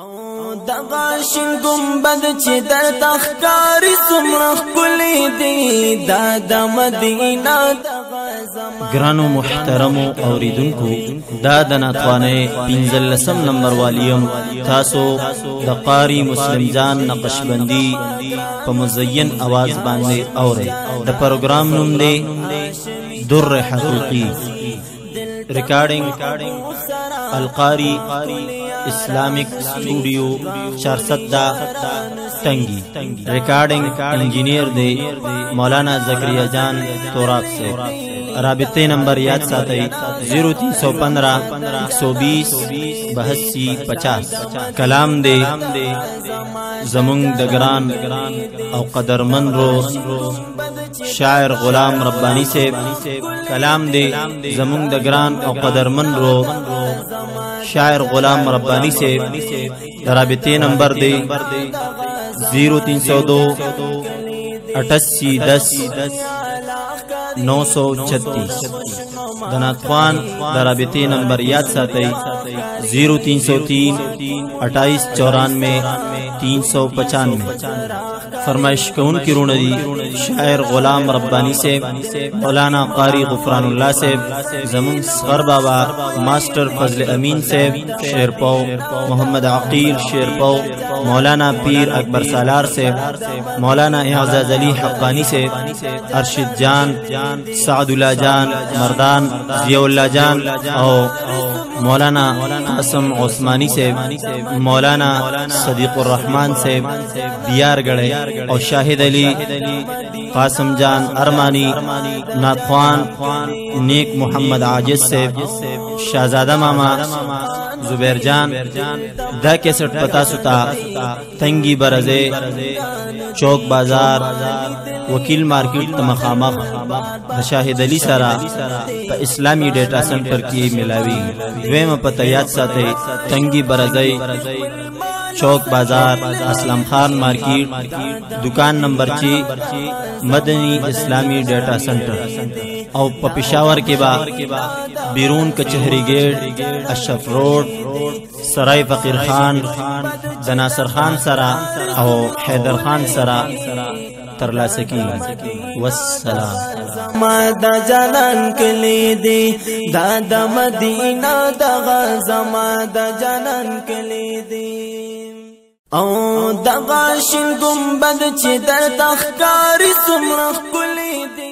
او دغه شین ګمبد چې در تخکاری سمره کلی دی دا د مدینه ګرانو محترمو اوریدونکو دا د ناتوانه 15 نمبر والیم تاسو د قاری مسلم جان نقشبندی په مزین आवाज باندې اورئ د پروګرام نوم دی در حقیقی ریکارډینګ القاری اسلامک स्टूडियो 410 टंगी recording engineer दे मौलाना जकरिया जान तोराब से राबिते नंबर याद साथई 0315 120 82 50 कलाम दे जमुंग दगरान और कदरमन रो शायर गुलाम रब्बानी से कलाम दे जमुंग दगरान और कदरमन रो शायर गुलाम रब्बानी से राबिते नंबर दे 0302 88 10 936 दनातवान दराबिते नंबर याद साथई 0303 28 94 395 फरमाइश कौन की रुणदी शायर गुलाम रब्बानी से मौलाना कारी गुफरानुल्लाह से जमुन सगर बाबा मास्टर फजल अमीन से शेरपो मोहम्मद अकील शेरपो मौलाना पीर अकबर सालार से मौलाना एजाज अली हक्कानी से अरशद जान सादुल्ला जान मर्दान जियाउल्ला जान और मौलाना कासम उस्मानी से मौलाना सदीकुर रहमान से बियार गढ़े और शाहिद अली कासम जान अरमानी नाथवान नेक मोहम्मद आजिज से शाहजादा मामा जुबैर जान दा कैसेट पता सुता तंगी बरजे चौक बाजार वकील मार्केट तमखामख शाहिद अली सरा इस्लामी डेटा सेंटर की मिलावी वेम पता याद साथे तंगी बरजे चौक बाजार असलम खान मार्केट दुकान नंबर 6 मदनी इस्लामी डेटा सेंटर और पेशावर के बाद बिरून कचहरी गेट अशरफ रोड सराय फकीर खान जनासर खान सरा और हैदर खान सरा तरला सकी वस्सलाम मादा जानन कली दी दादा मदीना दगा जमादा जानन कली दी او دغه شین ګمبد چې در تخکاری سمره کلی دی